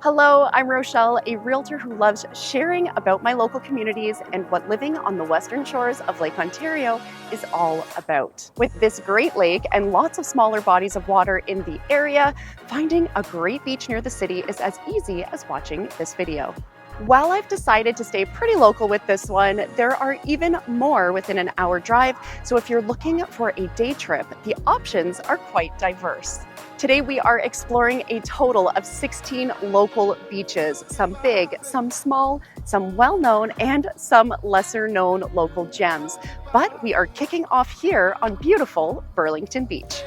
Hello, I'm Rochelle, a realtor who loves sharing about my local communities and what living on the western shores of Lake Ontario is all about. With this great lake and lots of smaller bodies of water in the area, finding a great beach near the city is as easy as watching this video. While I've decided to stay pretty local with this one, there are even more within an hour drive, so if you're looking for a day trip, the options are quite diverse. Today we are exploring a total of 16 local beaches, some big, some small, some well-known, and some lesser-known local gems. But we are kicking off here on beautiful Burlington Beach.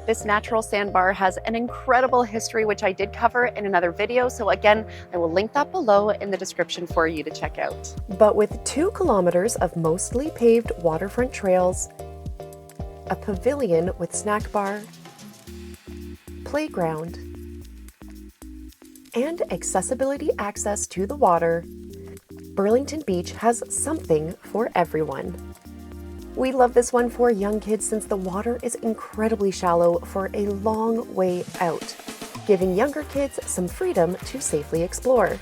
This natural sandbar has an incredible history, which I did cover in another video. So again, I will link that below in the description for you to check out. But with 2 kilometers of mostly paved waterfront trails, a pavilion with snack bar, playground, and accessibility access to the water, Burlington Beach has something for everyone. We love this one for young kids since the water is incredibly shallow for a long way out, giving younger kids some freedom to safely explore.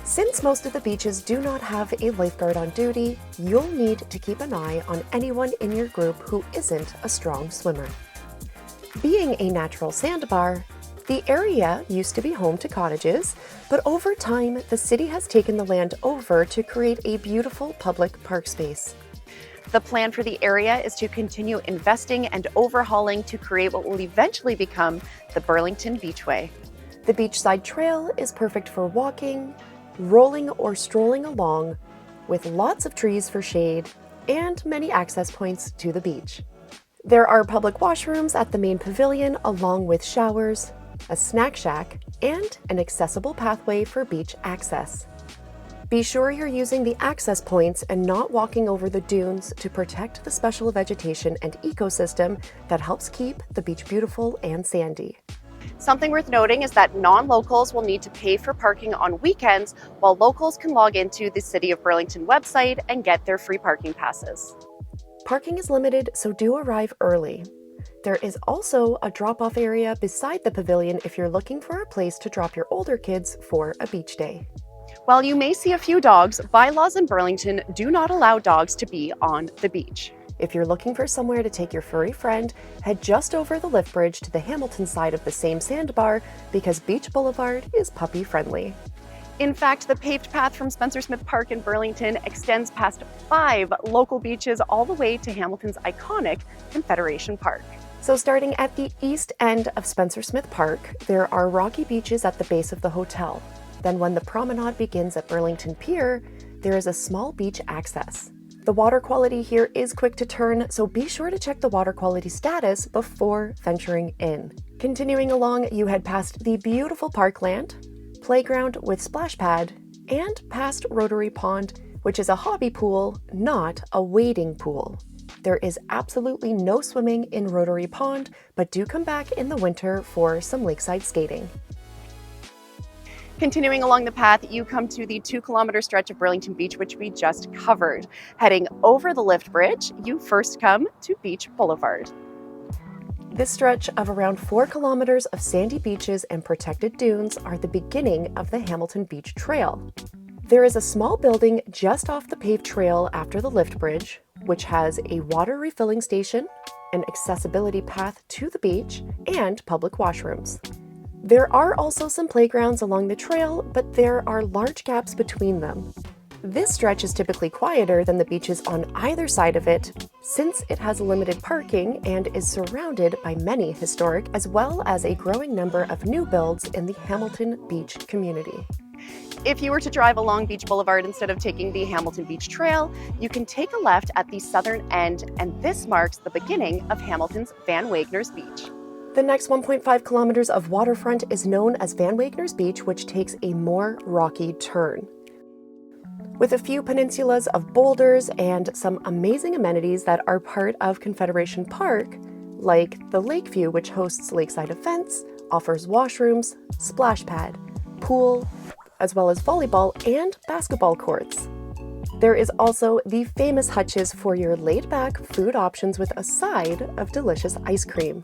Since most of the beaches do not have a lifeguard on duty, you'll need to keep an eye on anyone in your group who isn't a strong swimmer. Being a natural sandbar, the area used to be home to cottages, but over time, the city has taken the land over to create a beautiful public park space. The plan for the area is to continue investing and overhauling to create what will eventually become the Burlington Beachway. The beachside trail is perfect for walking, rolling, or strolling along, with lots of trees for shade and many access points to the beach. There are public washrooms at the main pavilion, along with showers, a snack shack, and an accessible pathway for beach access. Be sure you're using the access points and not walking over the dunes to protect the special vegetation and ecosystem that helps keep the beach beautiful and sandy. Something worth noting is that non-locals will need to pay for parking on weekends, while locals can log into the City of Burlington website and get their free parking passes. Parking is limited, so do arrive early. There is also a drop-off area beside the pavilion if you're looking for a place to drop your older kids for a beach day. While you may see a few dogs, bylaws in Burlington do not allow dogs to be on the beach. If you're looking for somewhere to take your furry friend, head just over the lift bridge to the Hamilton side of the same sandbar because Beach Boulevard is puppy friendly. In fact, the paved path from Spencer Smith Park in Burlington extends past 5 local beaches all the way to Hamilton's iconic Confederation Park. So starting at the east end of Spencer Smith Park, there are rocky beaches at the base of the hotel. Then when the promenade begins at Burlington Pier, there is a small beach access. The water quality here is quick to turn, so be sure to check the water quality status before venturing in. Continuing along, you head past the beautiful parkland, playground with splash pad, and past Rotary Pond, which is a hobby pool, not a wading pool. There is absolutely no swimming in Rotary Pond, but do come back in the winter for some lakeside skating. Continuing along the path, you come to the 2-kilometer stretch of Burlington Beach, which we just covered. Heading over the lift bridge, you first come to Beach Boulevard. This stretch of around 4 kilometers of sandy beaches and protected dunes are the beginning of the Hamilton Beach Trail. There is a small building just off the paved trail after the lift bridge, which has a water refilling station, an accessibility path to the beach, and public washrooms. There are also some playgrounds along the trail, but there are large gaps between them. This stretch is typically quieter than the beaches on either side of it, since it has limited parking and is surrounded by many historic as well as a growing number of new builds in the Hamilton Beach community. If you were to drive along Beach Boulevard instead of taking the Hamilton Beach Trail, you can take a left at the southern end, and this marks the beginning of Hamilton's Wagners Beach. The next 1.5 kilometers of waterfront is known as Wagners Beach, which takes a more rocky turn. With a few peninsulas of boulders and some amazing amenities that are part of Confederation Park, like the Lakeview, which hosts lakeside events, offers washrooms, splash pad, pool, as well as volleyball and basketball courts. There is also the famous hutches for your laid-back food options with a side of delicious ice cream.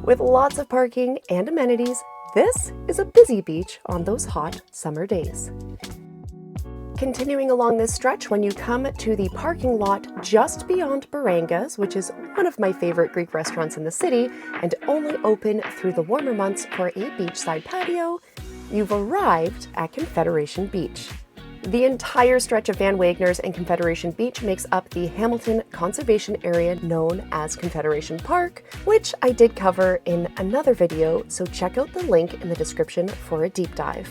With lots of parking and amenities, This is a busy beach on those hot summer days. Continuing along this stretch, when you come to the parking lot just beyond Baranga's, which is one of my favorite Greek restaurants in the city and only open through the warmer months for a beachside patio, you've arrived at Confederation Beach. The entire stretch of Van Wagners and Confederation Beach makes up the Hamilton Conservation Area known as Confederation Park, which I did cover in another video, so check out the link in the description for a deep dive.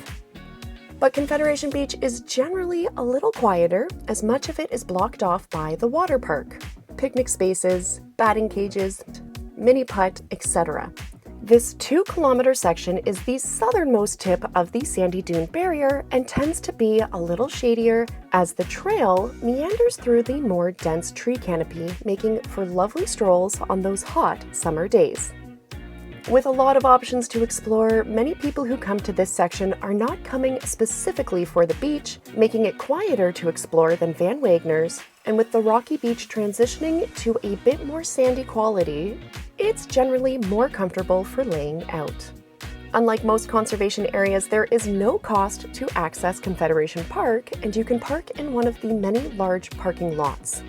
But Confederation Beach is generally a little quieter, as much of it is blocked off by the water park, picnic spaces, batting cages, mini putt, etc. This 2-kilometer section is the southernmost tip of the sandy dune barrier and tends to be a little shadier as the trail meanders through the more dense tree canopy, making for lovely strolls on those hot summer days. With a lot of options to explore, many people who come to this section are not coming specifically for the beach, making it quieter to explore than Van Wagners, and with the rocky beach transitioning to a bit more sandy quality, it's generally more comfortable for laying out. Unlike most conservation areas, there is no cost to access Confederation Park, and you can park in one of the many large parking lots.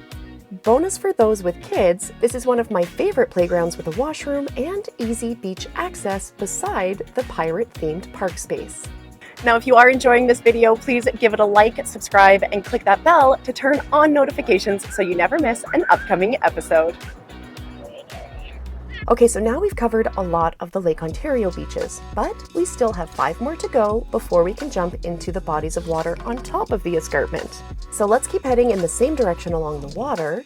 Bonus for those with kids, this is one of my favorite playgrounds with a washroom and easy beach access beside the pirate-themed park space. Now, if you are enjoying this video, please give it a like, subscribe, and click that bell to turn on notifications so you never miss an upcoming episode. Okay, so now we've covered a lot of the Lake Ontario beaches, but we still have 5 more to go before we can jump into the bodies of water on top of the escarpment. So let's keep heading in the same direction along the water.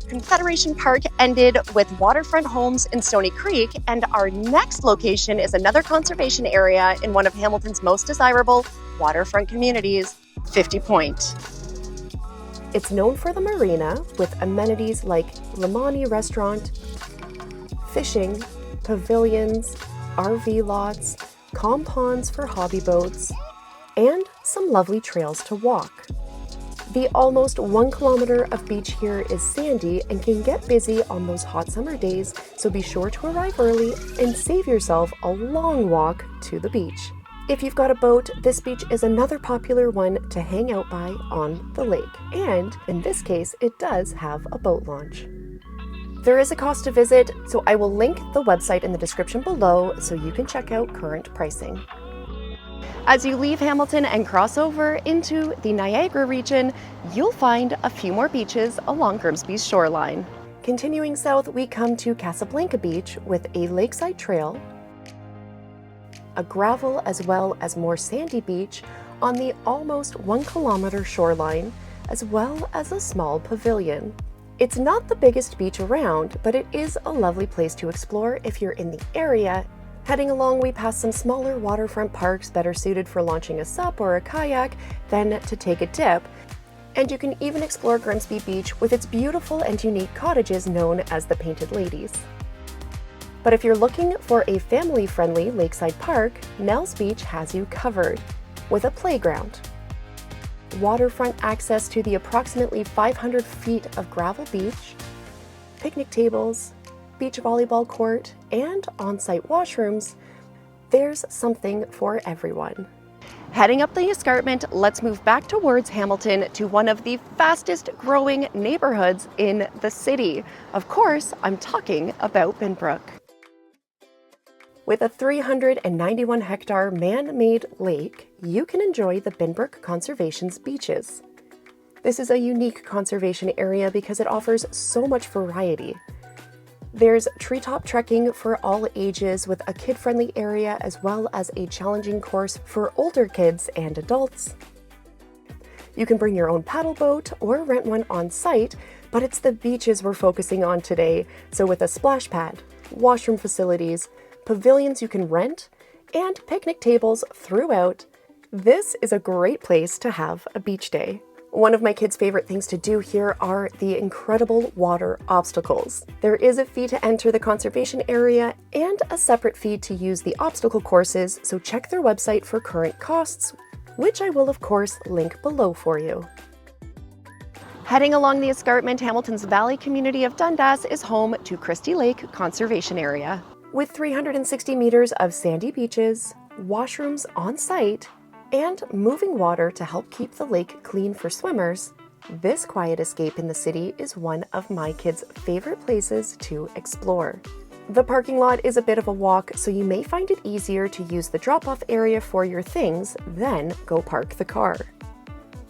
Confederation Park ended with waterfront homes in Stony Creek, and our next location is another conservation area in one of Hamilton's most desirable waterfront communities, 50 Point. It's known for the marina, with amenities like Limani Restaurant, fishing, pavilions, RV lots, compounds for hobby boats, and some lovely trails to walk. The almost 1 kilometer of beach here is sandy and can get busy on those hot summer days, so be sure to arrive early and save yourself a long walk to the beach. If you've got a boat, this beach is another popular one to hang out by on the lake, and in this case, it does have a boat launch. There is a cost to visit, so I will link the website in the description below so you can check out current pricing. As you leave Hamilton and cross over into the Niagara region, you'll find a few more beaches along Grimsby's shoreline. Continuing south, we come to Casablanca Beach with a lakeside trail, a gravel as well as more sandy beach on the almost 1 kilometer shoreline, as well as a small pavilion. It's not the biggest beach around, but it is a lovely place to explore if you're in the area. Heading along, we pass some smaller waterfront parks better suited for launching a sup or a kayak than to take a dip. And you can even explore Grimsby Beach with its beautiful and unique cottages known as the Painted Ladies. But if you're looking for a family-friendly lakeside park, Nels Beach has you covered with a playground, waterfront access to the approximately 500 feet of gravel beach, picnic tables, beach volleyball court, and on-site washrooms. There's something for everyone. Heading up the escarpment, let's move back towards Hamilton to one of the fastest growing neighborhoods in the city. Of course, I'm talking about Binbrook. With a 391-hectare man-made lake, you can enjoy the Binbrook Conservation's beaches. This is a unique conservation area because it offers so much variety. There's treetop trekking for all ages with a kid-friendly area as well as a challenging course for older kids and adults. You can bring your own paddle boat or rent one on site, but it's the beaches we're focusing on today, so with a splash pad, washroom facilities, pavilions you can rent, and picnic tables throughout, this is a great place to have a beach day. One of my kids' favorite things to do here are the incredible water obstacles. There is a fee to enter the conservation area and a separate fee to use the obstacle courses, so check their website for current costs, which I will of course link below for you. Heading along the escarpment, Hamilton's Valley community of Dundas is home to Christie Lake Conservation Area. With 360 meters of sandy beaches, washrooms on site, and moving water to help keep the lake clean for swimmers, this quiet escape in the city is one of my kids' favorite places to explore. The parking lot is a bit of a walk, so you may find it easier to use the drop-off area for your things than go park the car.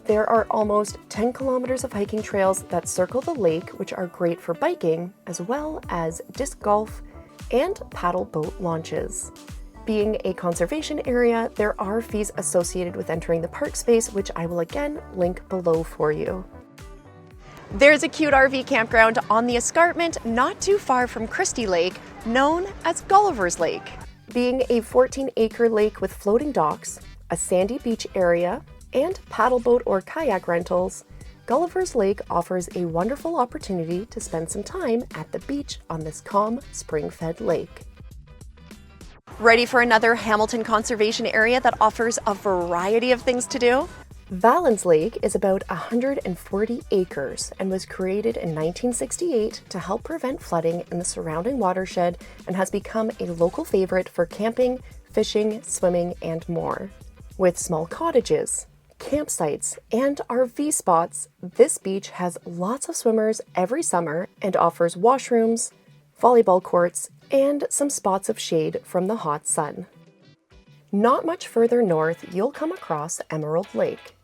There are almost 10 kilometers of hiking trails that circle the lake, which are great for biking, as well as disc golf and paddle boat launches. Being a conservation area, there are fees associated with entering the park space, which I will again link below for you. There's a cute RV campground on the escarpment not too far from Christie Lake, known as Gullivers Lake. Being a 14-acre lake with floating docks, a sandy beach area, and paddle boat or kayak rentals, Gullivers Lake offers a wonderful opportunity to spend some time at the beach on this calm, spring-fed lake. Ready for another Hamilton conservation area that offers a variety of things to do? Valen's Lake is about 140 acres and was created in 1968 to help prevent flooding in the surrounding watershed and has become a local favorite for camping, fishing, swimming, and more. With small cottages, campsites, and RV spots, this beach has lots of swimmers every summer and offers washrooms, volleyball courts, and some spots of shade from the hot sun. Not much further north, you'll come across Emerald Lake.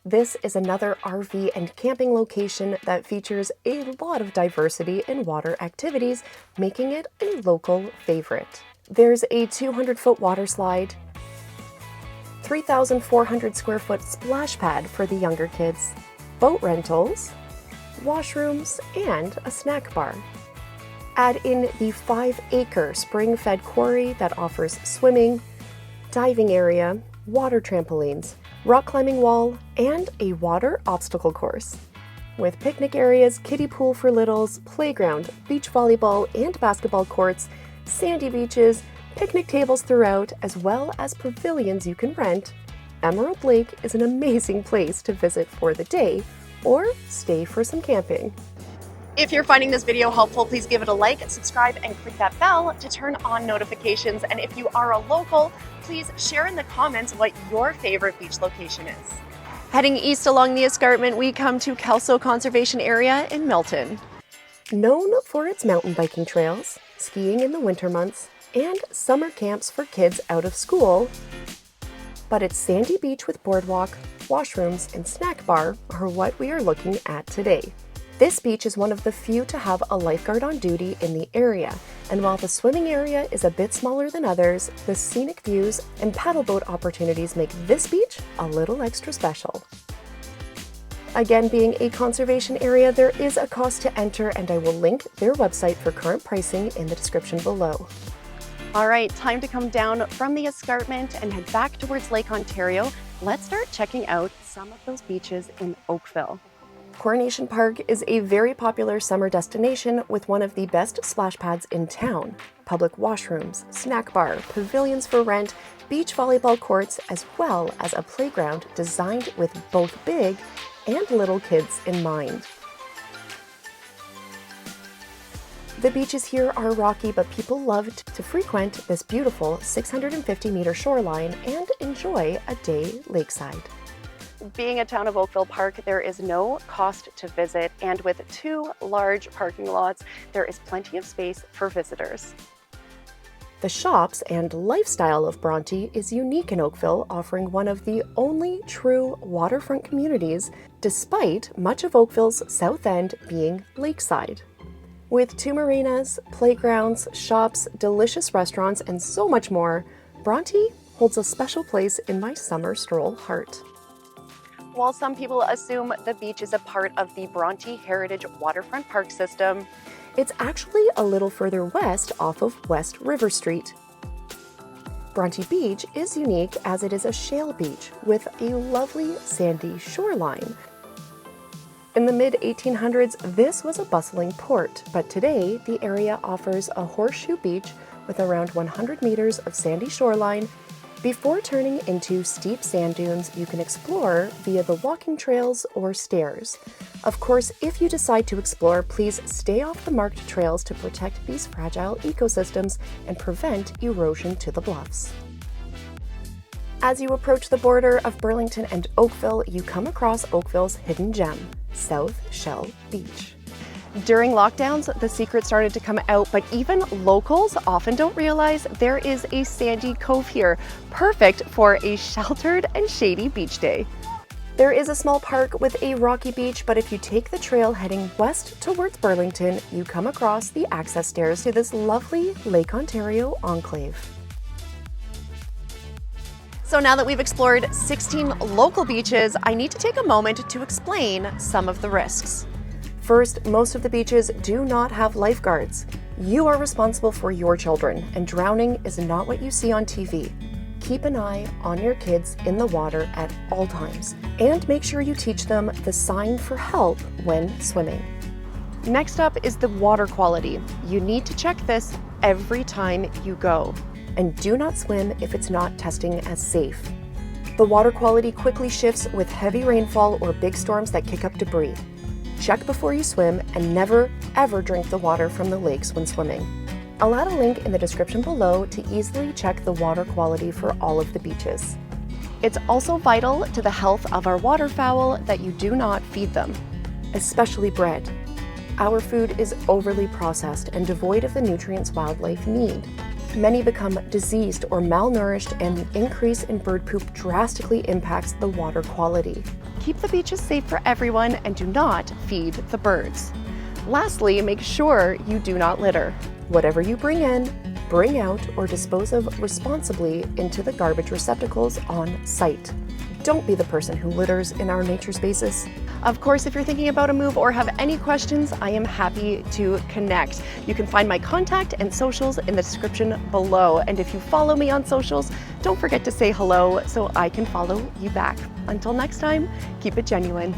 This is another RV and camping location that features a lot of diversity in water activities, making it a local favorite. There's a 200-foot water slide, 3,400 square foot splash pad for the younger kids, boat rentals, washrooms, and a snack bar. Add in the 5-acre spring-fed quarry that offers swimming, diving area, water trampolines, rock climbing wall, and a water obstacle course. With picnic areas, kiddie pool for littles, playground, beach volleyball and basketball courts, sandy beaches, picnic tables throughout, as well as pavilions you can rent, Emerald Lake is an amazing place to visit for the day or stay for some camping. If you're finding this video helpful, please give it a like, subscribe, and click that bell to turn on notifications. And if you are a local, please share in the comments what your favorite beach location is. Heading east along the escarpment, we come to Kelso Conservation Area in Milton. Known for its mountain biking trails, skiing in the winter months, and summer camps for kids out of school, but its sandy beach with boardwalk, washrooms, and snack bar are what we are looking at today. This beach is one of the few to have a lifeguard on duty in the area, and while the swimming area is a bit smaller than others, the scenic views and paddle boat opportunities make this beach a little extra special. Again, being a conservation area, there is a cost to enter, and I will link their website for current pricing in the description below. All right, time to come down from the escarpment and head back towards Lake Ontario. Let's start checking out some of those beaches in Oakville. Coronation Park is a very popular summer destination with one of the best splash pads in town. Public washrooms, snack bar, pavilions for rent, beach volleyball courts, as well as a playground designed with both big and little kids in mind. The beaches here are rocky, but people love to frequent this beautiful 650-meter shoreline and enjoy a day lakeside. Being a town of Oakville Park, there is no cost to visit, and with 2 large parking lots, there is plenty of space for visitors. The shops and lifestyle of Bronte is unique in Oakville, offering one of the only true waterfront communities, despite much of Oakville's south end being lakeside. With 2 marinas, playgrounds, shops, delicious restaurants, and so much more, Bronte holds a special place in my summer stroll heart. While some people assume the beach is a part of the Bronte Heritage Waterfront Park System, it's actually a little further west off of West River Street. Bronte Beach is unique as it is a shale beach with a lovely sandy shoreline. In the mid-1800s, this was a bustling port, but today the area offers a horseshoe beach with around 100 meters of sandy shoreline Before turning into steep sand dunes, you can explore via the walking trails or stairs. Of course, if you decide to explore, please stay off the marked trails to protect these fragile ecosystems and prevent erosion to the bluffs. As you approach the border of Burlington and Oakville, you come across Oakville's hidden gem, South Shell Beach. During lockdowns, the secret started to come out, but even locals often don't realize there is a sandy cove here, perfect for a sheltered and shady beach day. There is a small park with a rocky beach, but if you take the trail heading west towards Burlington, you come across the access stairs to this lovely Lake Ontario enclave. So now that we've explored 16 local beaches, I need to take a moment to explain some of the risks. First, most of the beaches do not have lifeguards. You are responsible for your children, and drowning is not what you see on TV. Keep an eye on your kids in the water at all times, and make sure you teach them the sign for help when swimming. Next up is the water quality. You need to check this every time you go, and do not swim if it's not testing as safe. The water quality quickly shifts with heavy rainfall or big storms that kick up debris. Check before you swim, and never, ever drink the water from the lakes when swimming. I'll add a link in the description below to easily check the water quality for all of the beaches. It's also vital to the health of our waterfowl that you do not feed them, especially bread. Our food is overly processed and devoid of the nutrients wildlife need. Many become diseased or malnourished, and the increase in bird poop drastically impacts the water quality. Keep the beaches safe for everyone and do not feed the birds. Lastly, make sure you do not litter. Whatever you bring in, bring out, or dispose of responsibly into the garbage receptacles on site. Don't be the person who litters in our nature spaces. Of course, if you're thinking about a move or have any questions, I am happy to connect. You can find my contact and socials in the description below. And if you follow me on socials, don't forget to say hello so I can follow you back. Until next time, keep it genuine.